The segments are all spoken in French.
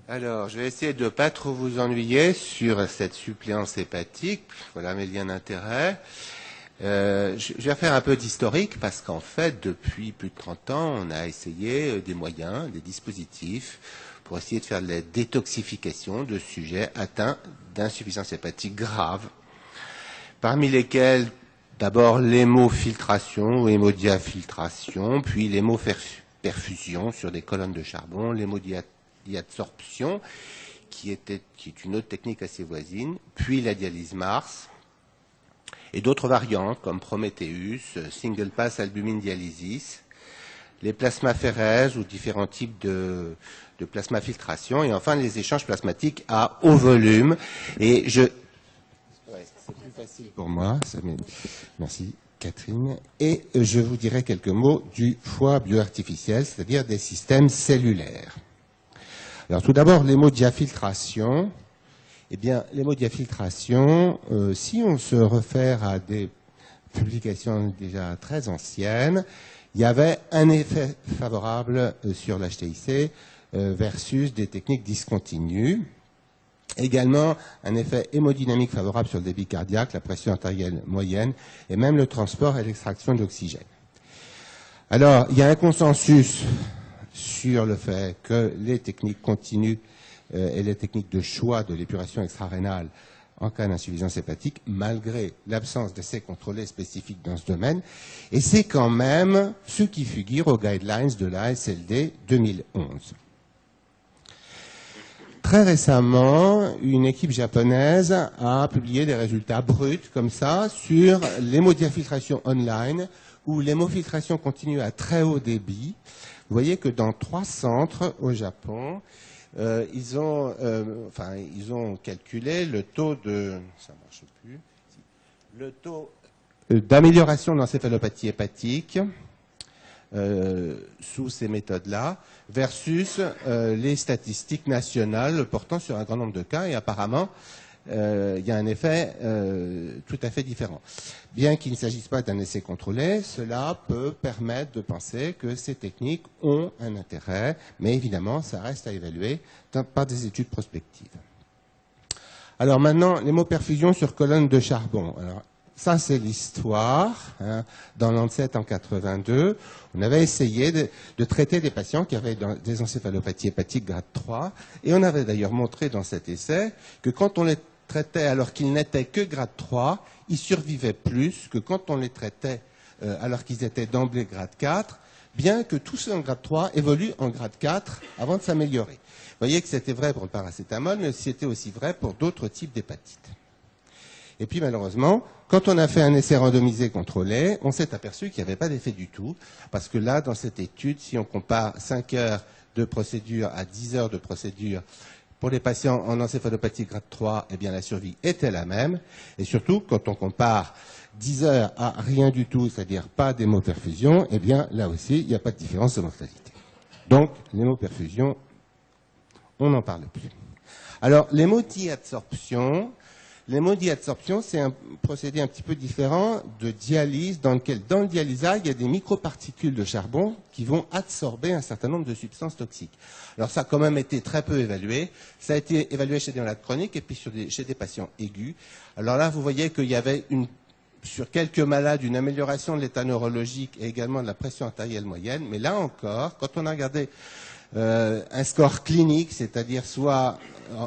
Alors, je vais essayer de ne pas trop vous ennuyer sur cette suppléance hépatique. Voilà mes liens d'intérêt. Je vais faire un peu d'historique parce qu'en fait, depuis plus de 30 ans, on a essayé des moyens, des dispositifs pour essayer de faire de la détoxification de sujets atteints d'insuffisance hépatique grave, parmi lesquels d'abord l'hémofiltration ou hémodiafiltration, puis l'hémoperfusion sur des colonnes de charbon, l'hémodiadsorption, qui est une autre technique assez voisine, puis la dialyse Mars, et d'autres variantes comme Prometheus, Single Pass Albumin Dialysis, les plasmaphérèses ou différents types de plasmafiltration, et enfin les échanges plasmatiques à haut volume. Et c'est plus facile pour moi. Merci Catherine. Et je vous dirai quelques mots du foie bioartificiel, c'est-à-dire des systèmes cellulaires. Alors tout d'abord, l'hémodiafiltration. Eh bien, l'hémodiafiltration, si on se réfère à des publications déjà très anciennes, il y avait un effet favorable sur l'HTIC versus des techniques discontinues. Également, un effet hémodynamique favorable sur le débit cardiaque, la pression artérielle moyenne et même le transport et l'extraction d'oxygène. Alors, il y a un consensus sur le fait que les techniques continues et les techniques de choix de l'épuration extra-rénale en cas d'insuffisance hépatique, malgré l'absence d'essais contrôlés spécifiques dans ce domaine, et c'est quand même ce qui figure aux guidelines de l'ASLD 2011. Très récemment, une équipe japonaise a publié des résultats bruts, comme ça, sur l'hémodiafiltration online ou l'hémofiltration continue à très haut débit. Vous voyez que dans 3 centres au Japon, ils ont calculé le taux de, ça marche plus, le taux d'amélioration de l'encéphalopathie hépatique sous ces méthodes-là versus les statistiques nationales portant sur un grand nombre de cas, et apparemment il y a un effet tout à fait différent. Bien qu'il ne s'agisse pas d'un essai contrôlé, cela peut permettre de penser que ces techniques ont un intérêt, mais évidemment, ça reste à évaluer par des études prospectives. Alors maintenant, l'hémoperfusion sur colonne de charbon. Alors, ça, c'est l'histoire. Dans Lancet en 82, on avait essayé de traiter des patients qui avaient des encéphalopathies hépatiques grade 3, et on avait d'ailleurs montré dans cet essai que quand on les traitait alors qu'ils n'étaient que grade 3, ils survivaient plus que quand on les traitait alors qu'ils étaient d'emblée grade 4, bien que tous ceux en grade 3 évoluent en grade 4 avant de s'améliorer. Vous voyez que c'était vrai pour le paracétamol, mais c'était aussi vrai pour d'autres types d'hépatites. Et puis malheureusement, quand on a fait un essai randomisé contrôlé, on s'est aperçu qu'il n'y avait pas d'effet du tout, parce que là, dans cette étude, si on compare 5 heures de procédure à 10 heures de procédure, pour les patients en encéphalopathie grade 3, eh bien la survie était la même. Et surtout, quand on compare 10 heures à rien du tout, c'est-à-dire pas d'hémoperfusion, eh bien là aussi, il n'y a pas de différence de mortalité. Donc, l'hémoperfusion, on n'en parle plus. Alors, l'hémodiadsorption, c'est un procédé un petit peu différent de dialyse, dans lequel, dans le dialysat, il y a des microparticules de charbon qui vont absorber un certain nombre de substances toxiques. Alors ça a quand même été très peu évalué. Ça a été évalué chez des malades chroniques et puis chez des patients aigus. Alors là, vous voyez qu'il y avait sur quelques malades une amélioration de l'état neurologique et également de la pression artérielle moyenne. Mais là encore, quand on a regardé un score clinique, c'est-à-dire soit,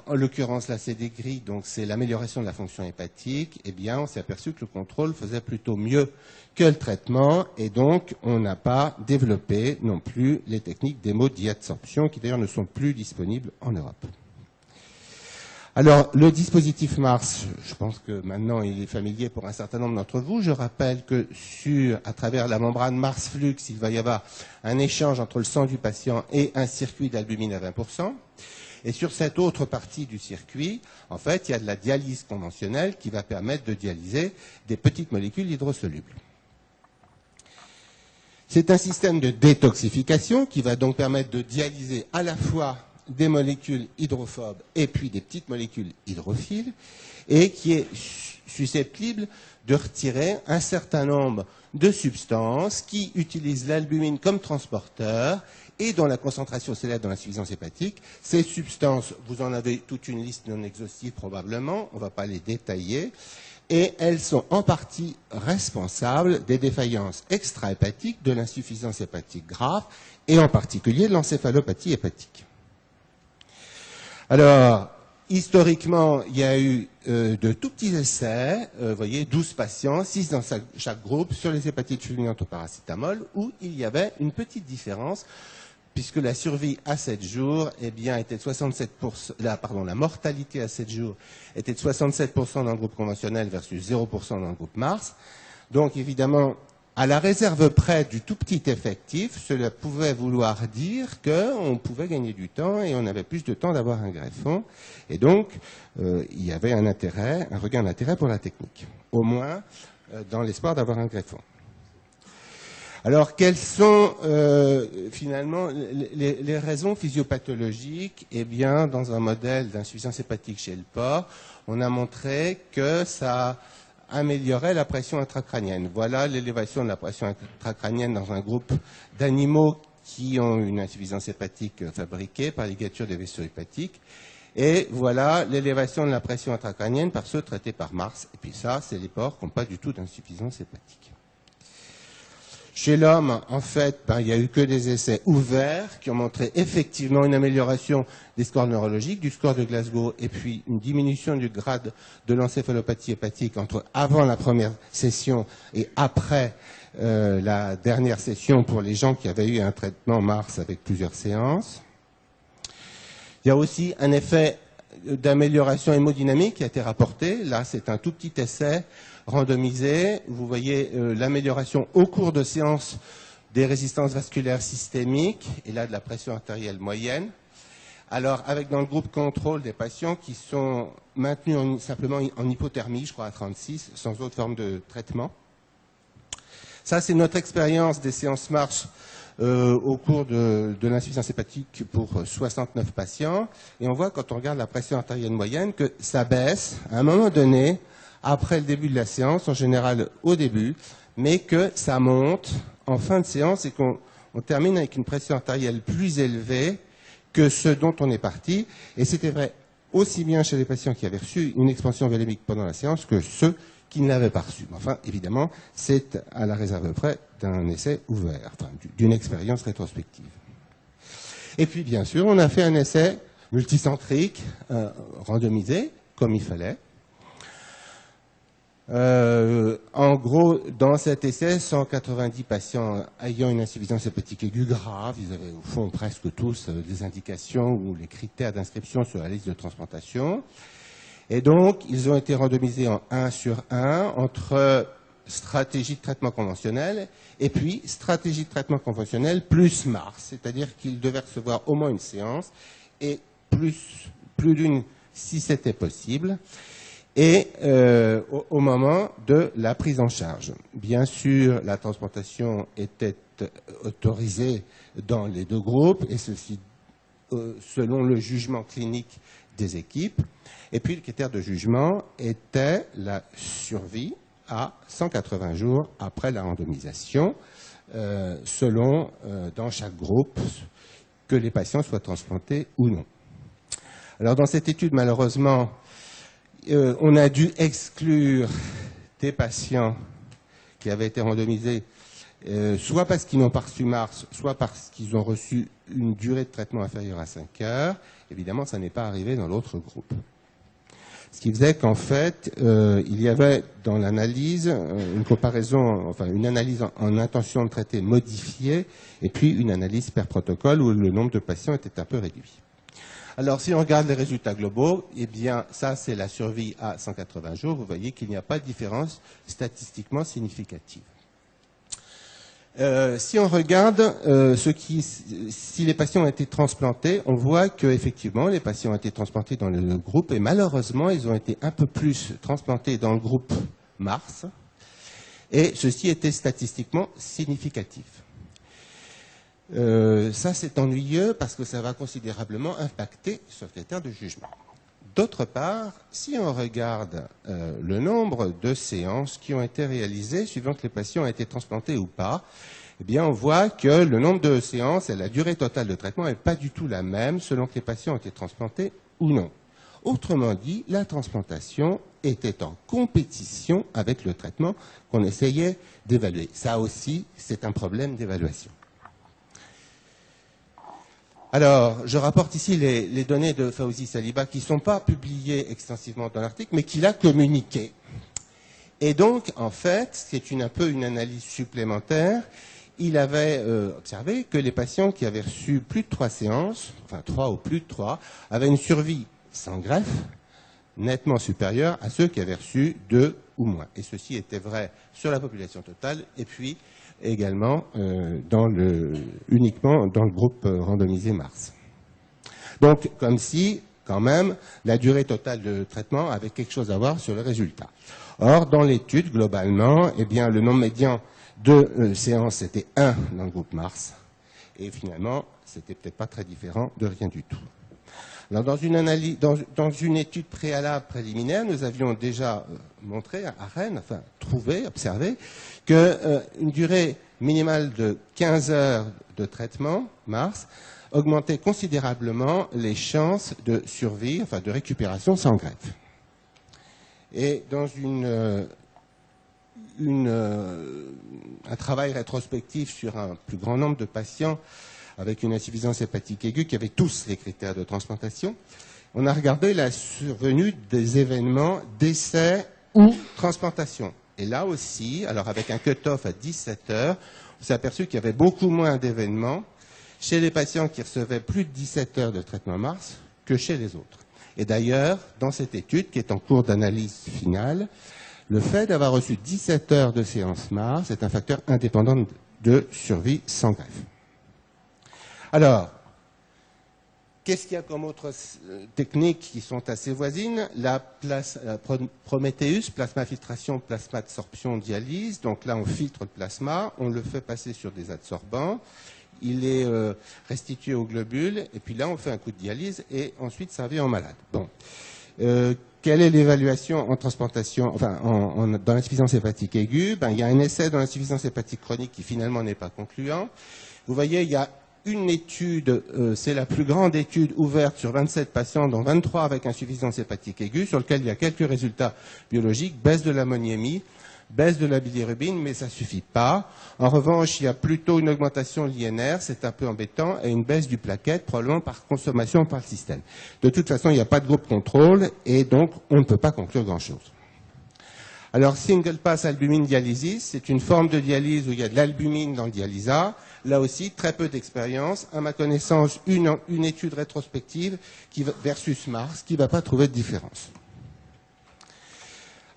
en l'occurrence là c'est des gris, donc c'est l'amélioration de la fonction hépatique, eh bien on s'est aperçu que le contrôle faisait plutôt mieux que le traitement, et donc on n'a pas développé non plus les techniques d'hémodiadsorption, qui d'ailleurs ne sont plus disponibles en Europe. Alors, le dispositif Mars, je pense que maintenant il est familier pour un certain nombre d'entre vous. Je rappelle que à travers la membrane Mars-Flux, il va y avoir un échange entre le sang du patient et un circuit d'albumine à 20%. Et sur cette autre partie du circuit, en fait, il y a de la dialyse conventionnelle qui va permettre de dialyser des petites molécules hydrosolubles. C'est un système de détoxification qui va donc permettre de dialyser à la fois des molécules hydrophobes et puis des petites molécules hydrophiles, et qui est susceptible de retirer un certain nombre de substances qui utilisent l'albumine comme transporteur et dont la concentration s'élève dans l'insuffisance hépatique. Ces substances, vous en avez toute une liste non exhaustive probablement, on ne va pas les détailler, et elles sont en partie responsables des défaillances extra-hépatiques, de l'insuffisance hépatique grave, et en particulier de l'encéphalopathie hépatique. Alors, historiquement, il y a eu de tout petits essais, vous voyez, 12 patients, 6 dans chaque groupe, sur les hépatites fulminantes au paracétamol, où il y avait une petite différence, puisque la survie à 7 jours, eh bien, était de 67%, la mortalité à 7 jours était de 67% dans le groupe conventionnel versus 0% dans le groupe Mars. Donc, évidemment, à la réserve près du tout petit effectif, cela pouvait vouloir dire qu'on pouvait gagner du temps et on avait plus de temps d'avoir un greffon. Et donc, il y avait un regain d'intérêt pour la technique, au moins dans l'espoir d'avoir un greffon. Alors, quelles sont finalement les raisons physiopathologiques? Eh bien, dans un modèle d'insuffisance hépatique chez le porc, on a montré que ça améliorait la pression intracrânienne. Voilà l'élévation de la pression intracrânienne dans un groupe d'animaux qui ont une insuffisance hépatique fabriquée par ligature des vaisseaux hépatiques. Et voilà l'élévation de la pression intracrânienne par ceux traités par Mars. Et puis ça, c'est les porcs qui n'ont pas du tout d'insuffisance hépatique. Chez l'homme, en fait, il n'y a eu que des essais ouverts qui ont montré effectivement une amélioration des scores neurologiques, du score de Glasgow, et puis une diminution du grade de l'encéphalopathie hépatique entre avant la première session et après la dernière session pour les gens qui avaient eu un traitement Mars avec plusieurs séances. Il y a aussi un effet d'amélioration hémodynamique qui a été rapporté. Là, c'est un tout petit essai randomisé. Vous voyez l'amélioration au cours de séance des résistances vasculaires systémiques et là de la pression artérielle moyenne. Alors, avec dans le groupe contrôle des patients qui sont maintenus simplement en hypothermie, je crois à 36, sans autre forme de traitement. Ça, c'est notre expérience des séances marche au cours de l'insuffisance hépatique pour 69 patients. Et on voit, quand on regarde la pression artérielle moyenne, que ça baisse à un moment donné, après le début de la séance, en général au début, mais que ça monte en fin de séance et qu'on termine avec une pression artérielle plus élevée que ce dont on est parti. Et c'était vrai aussi bien chez les patients qui avaient reçu une expansion volémique pendant la séance que ceux qui ne l'avaient pas reçu. Enfin, évidemment, c'est à la réserve près d'un essai ouvert, enfin, d'une expérience rétrospective. Et puis, bien sûr, on a fait un essai multicentrique, randomisé, comme il fallait. En gros, dans cet essai, 190 patients ayant une insuffisance hépatique aiguë grave, ils avaient au fond presque tous des indications ou les critères d'inscription sur la liste de transplantation. Et donc, ils ont été randomisés en 1 sur 1 entre stratégie de traitement conventionnel et puis stratégie de traitement conventionnel plus Mars, c'est-à-dire qu'ils devaient recevoir au moins une séance et plus d'une si c'était possible. Et au moment de la prise en charge. Bien sûr, la transplantation était autorisée dans les deux groupes, et ceci selon le jugement clinique des équipes. Et puis le critère de jugement était la survie à 180 jours après la randomisation, selon dans chaque groupe que les patients soient transplantés ou non. Alors dans cette étude, malheureusement, on a dû exclure des patients qui avaient été randomisés, soit parce qu'ils n'ont pas reçu Mars, soit parce qu'ils ont reçu une durée de traitement inférieure à 5 heures. Évidemment, ça n'est pas arrivé dans l'autre groupe. Ce qui faisait qu'en fait, il y avait dans l'analyse une comparaison, enfin une analyse en intention de traiter modifiée, et puis une analyse per protocole où le nombre de patients était un peu réduit. Alors, si on regarde les résultats globaux, eh bien, ça, c'est la survie à 180 jours. Vous voyez qu'il n'y a pas de différence statistiquement significative. Si on regarde si les patients ont été transplantés, on voit qu'effectivement, les patients ont été transplantés dans le groupe et malheureusement, ils ont été un peu plus transplantés dans le groupe Mars et ceci était statistiquement significatif. Ça, c'est ennuyeux parce que ça va considérablement impacter ce critère de jugement. D'autre part, si on regarde le nombre de séances qui ont été réalisées suivant que les patients ont été transplantés ou pas, eh bien, on voit que le nombre de séances et la durée totale de traitement n'est pas du tout la même selon que les patients ont été transplantés ou non. Autrement dit, la transplantation était en compétition avec le traitement qu'on essayait d'évaluer. Ça aussi, c'est un problème d'évaluation. Alors, je rapporte ici les données de Fawzi Saliba qui ne sont pas publiées extensivement dans l'article, mais qu'il a communiquées. Et donc, en fait, c'est un peu une analyse supplémentaire. Il avait observé que les patients qui avaient reçu plus de 3 séances, enfin 3 ou plus de 3, avaient une survie sans greffe nettement supérieure à ceux qui avaient reçu 2 ou moins. Et ceci était vrai sur la population totale et puis également uniquement dans le groupe randomisé Mars. Donc, comme si, quand même, la durée totale de traitement avait quelque chose à voir sur le résultat. Or, dans l'étude, globalement, eh bien, le nombre médian de séances était 1 dans le groupe Mars. Et finalement, c'était peut-être pas très différent de rien du tout. Alors, dans une étude préalable préliminaire, nous avions déjà montré à Rennes, enfin trouvé, observé, qu'une durée minimale de 15 heures de traitement, Mars, augmentait considérablement les chances de survie, enfin de récupération sans greffe. Et dans un travail rétrospectif sur un plus grand nombre de patients avec une insuffisance hépatique aiguë qui avaient tous les critères de transplantation, on a regardé la survenue des événements décès ou transplantation. Et là aussi, alors avec un cut-off à 17 heures, on s'est aperçu qu'il y avait beaucoup moins d'événements chez les patients qui recevaient plus de 17 heures de traitement Mars que chez les autres. Et d'ailleurs, dans cette étude, qui est en cours d'analyse finale, le fait d'avoir reçu 17 heures de séance Mars est un facteur indépendant de survie sans greffe. Alors, qu'est-ce qu'il y a comme autres techniques qui sont assez voisines? La Prometheus, plasma filtration, plasma adsorption, dialyse. Donc là, on filtre le plasma, on le fait passer sur des adsorbants. Il est restitué aux globules, et puis là, on fait un coup de dialyse, et ensuite, ça revient en malade. Bon. Quelle est l'évaluation en transplantation, enfin, dans l'insuffisance hépatique aiguë? Il y a un essai dans l'insuffisance hépatique chronique qui finalement n'est pas concluant. Vous voyez, il y a une étude, c'est la plus grande étude ouverte sur 27 patients, dont 23 avec insuffisance hépatique aiguë, sur lequel il y a quelques résultats biologiques, baisse de l'ammoniémie, baisse de la bilirubine, mais ça ne suffit pas. En revanche, il y a plutôt une augmentation de l'INR, c'est un peu embêtant, et une baisse du plaquette, probablement par consommation par le système. De toute façon, il n'y a pas de groupe contrôle, et donc on ne peut pas conclure grand-chose. Alors, single pass albumine dialysis, c'est une forme de dialyse où il y a de l'albumine dans le dialysat. Là aussi, très peu d'expérience. À ma connaissance, une étude rétrospective versus Mars qui ne va pas trouver de différence.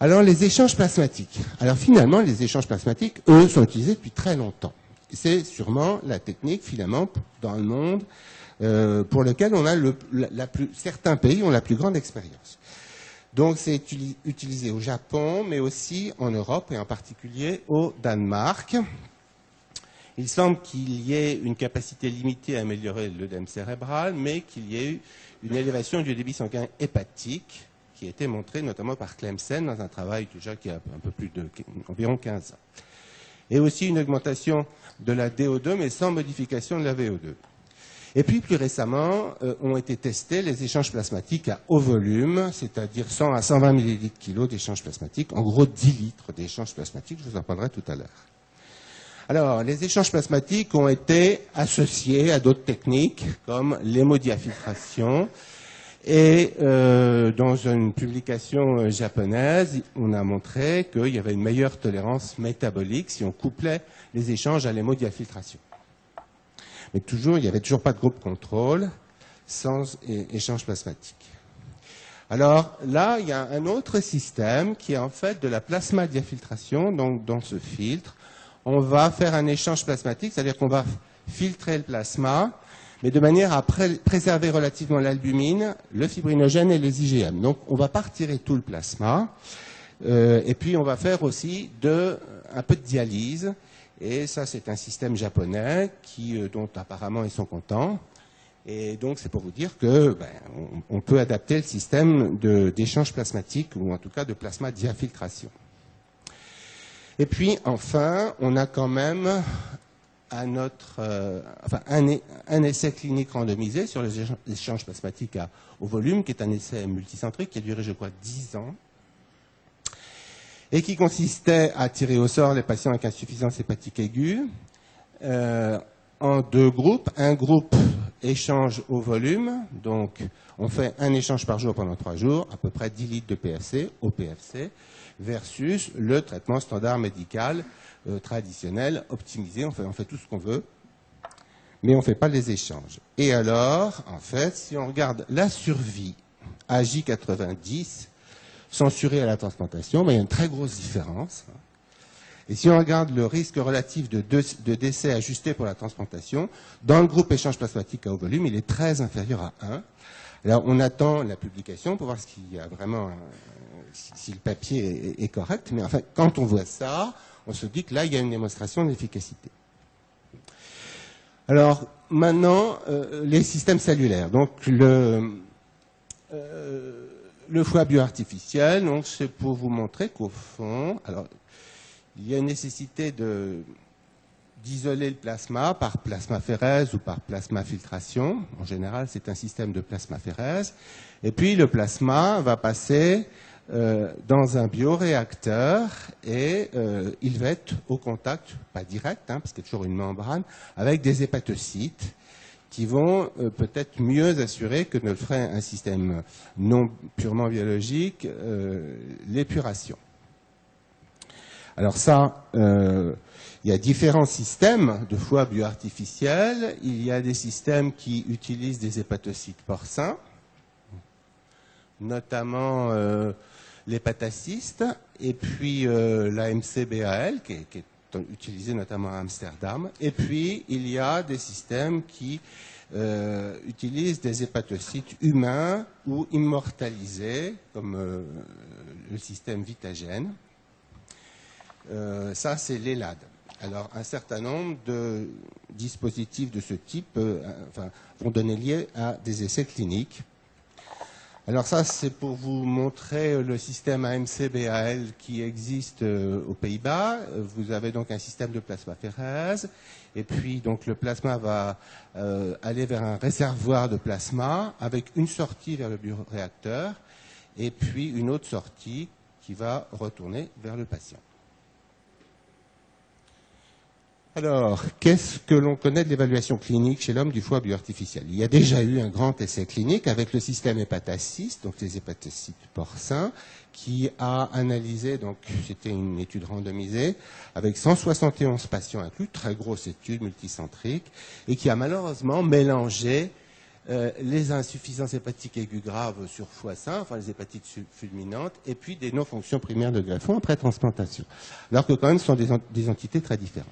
Alors, les échanges plasmatiques. Alors, finalement, les échanges plasmatiques, eux, sont utilisés depuis très longtemps. C'est sûrement la technique, finalement, dans le monde, pour lequel on a certains pays ont la plus grande expérience. Donc, c'est utilisé au Japon, mais aussi en Europe, et en particulier au Danemark. Il semble qu'il y ait une capacité limitée à améliorer l'œdème cérébral, mais qu'il y ait eu une élévation du débit sanguin hépatique, qui a été montré notamment par Clemsen dans un travail déjà qui a un peu plus environ 15 ans. Et aussi une augmentation de la DO2, mais sans modification de la VO2. Et puis, plus récemment, ont été testés les échanges plasmatiques à haut volume, c'est-à-dire 100 à 120 millilitres kilo d'échanges plasmatiques, en gros 10 litres d'échanges plasmatiques, je vous en parlerai tout à l'heure. Alors, les échanges plasmatiques ont été associés à d'autres techniques, comme l'hémodiafiltration. Et dans une publication japonaise, on a montré qu'il y avait une meilleure tolérance métabolique si on couplait les échanges à l'hémodiafiltration. Mais toujours, il n'y avait toujours pas de groupe contrôle sans échange plasmatique. Alors là, il y a un autre système qui est en fait de la plasmadiafiltration. Donc dans ce filtre, on va faire un échange plasmatique, c'est-à-dire qu'on va filtrer le plasma, mais de manière à préserver relativement l'albumine, le fibrinogène et les IgM. Donc on ne va pas retirer tout le plasma, et puis on va faire aussi un peu de dialyse. Et ça, c'est un système japonais dont apparemment ils sont contents. Et donc, c'est pour vous dire que on peut adapter le système d'échange plasmatique, ou en tout cas de plasma diafiltration. Et puis, enfin, on a quand même à un essai clinique randomisé sur les échanges plasmatiques au volume, qui est un essai multicentrique qui a duré, je crois, 10 ans, et qui consistait à tirer au sort les patients avec insuffisance hépatique aiguë en 2 groupes. Un groupe échange au volume, donc on fait un échange par jour pendant 3 jours, à peu près 10 litres de PFC, au PFC, versus le traitement standard médical traditionnel, optimisé, on fait tout ce qu'on veut, mais on ne fait pas les échanges. Et alors, en fait, si on regarde la survie à J90, censurée à la transplantation, ben, il y a une très grosse différence. Et si on regarde le risque relatif de décès ajusté pour la transplantation, dans le groupe échange plasmatique à haut volume, il est très inférieur à 1. Alors, on attend la publication pour voir ce qu'il y a vraiment, si le papier est correct, mais enfin, quand on voit ça, on se dit que là, il y a une démonstration d'efficacité. Alors, maintenant, les systèmes cellulaires. Donc, le foie bioartificiel, donc, c'est pour vous montrer qu'au fond, alors, il y a une nécessité d'isoler le plasma par plasmaphérèse ou par plasmafiltration. En général, c'est un système de plasmaphérèse. Et puis, le plasma va passer dans un bioréacteur et il va être au contact, pas direct, parce qu'il y a toujours une membrane, avec des hépatocytes qui vont peut-être mieux assurer que ne le ferait un système non purement biologique, l'épuration. Alors ça, il y a différents systèmes de foie bioartificiels. Il y a des systèmes qui utilisent des hépatocytes porcins, notamment l'hépataciste, et puis la MCBAL, qui est utilisée notamment à Amsterdam. Et puis, il y a des systèmes qui utilisent des hépatocytes humains ou immortalisés, comme le système Vitagen. Ça, c'est l'ELAD. Alors, un certain nombre de dispositifs de ce type vont donner lieu à des essais cliniques. Alors ça, c'est pour vous montrer le système AMC-BAL qui existe aux Pays-Bas. Vous avez donc un système de plasmaphérèse, et puis donc le plasma va aller vers un réservoir de plasma avec une sortie vers le bioréacteur, et puis une autre sortie qui va retourner vers le patient. Alors, qu'est-ce que l'on connaît de l'évaluation clinique chez l'homme du foie bioartificiel? Il y a déjà eu un grand essai clinique avec le système hépataciste, donc les hépatocytes porcins, qui a analysé, donc c'était une étude randomisée, avec 171 patients inclus, très grosse étude multicentrique, et qui a malheureusement mélangé les insuffisances hépatiques aiguës graves sur foie sain, enfin les hépatites fulminantes, et puis des non-fonctions primaires de greffon après transplantation. Alors que quand même, ce sont des entités très différentes.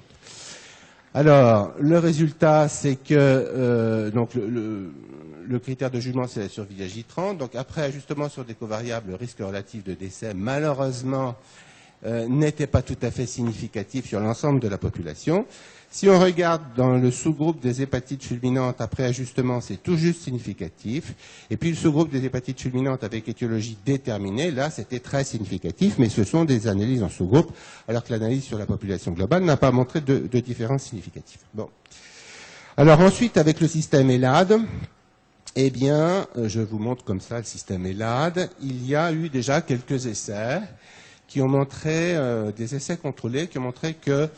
Alors, le résultat, c'est que donc le critère de jugement, c'est la survie à J30. Donc, après ajustement sur des covariables, le risque relatif de décès, malheureusement, n'était pas tout à fait significatif sur l'ensemble de la population. Si on regarde dans le sous-groupe des hépatites fulminantes, après ajustement, c'est tout juste significatif. Et puis le sous-groupe des hépatites fulminantes avec étiologie déterminée, là, c'était très significatif, mais ce sont des analyses en sous-groupe, alors que l'analyse sur la population globale n'a pas montré de différence significative. Bon. Alors ensuite, avec le système ELAD, eh bien, je vous montre comme ça le système ELAD. Il y a eu déjà quelques essais qui ont montré, des essais contrôlés, qui ont montré que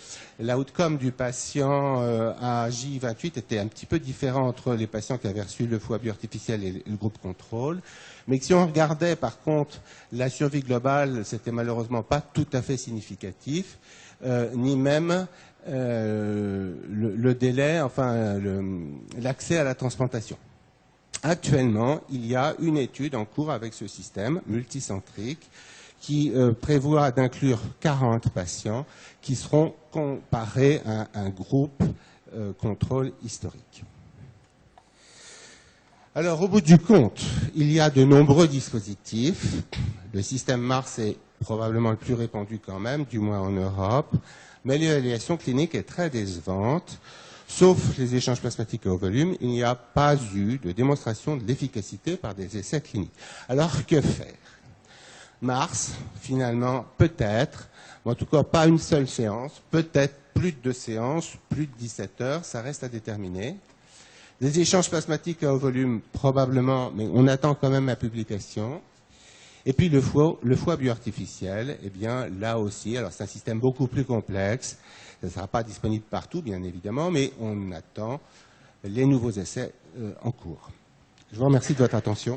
l'outcome du patient à J28 était un petit peu différent entre les patients qui avaient reçu le foie bioartificiel et le groupe contrôle. Mais que si on regardait par contre la survie globale, c'était malheureusement pas tout à fait significatif, ni même le délai, enfin l'accès à la transplantation. Actuellement, il y a une étude en cours avec ce système multicentrique qui prévoit d'inclure 40 patients qui seront comparés à un groupe contrôle historique. Alors, au bout du compte, il y a de nombreux dispositifs. Le système Mars est probablement le plus répandu quand même, du moins en Europe, mais l'évaluation clinique est très décevante. Sauf les échanges plasmatiques à haut volume, il n'y a pas eu de démonstration de l'efficacité par des essais cliniques. Alors, que faire? Mars, finalement, peut-être, en tout cas pas une seule séance, peut-être plus de 2 séances, plus de 17 heures, ça reste à déterminer. Des échanges plasmatiques à haut volume, probablement, mais on attend quand même la publication. Et puis le foie bioartificiel, eh bien là aussi, alors c'est un système beaucoup plus complexe, ça ne sera pas disponible partout bien évidemment, mais on attend les nouveaux essais en cours. Je vous remercie de votre attention.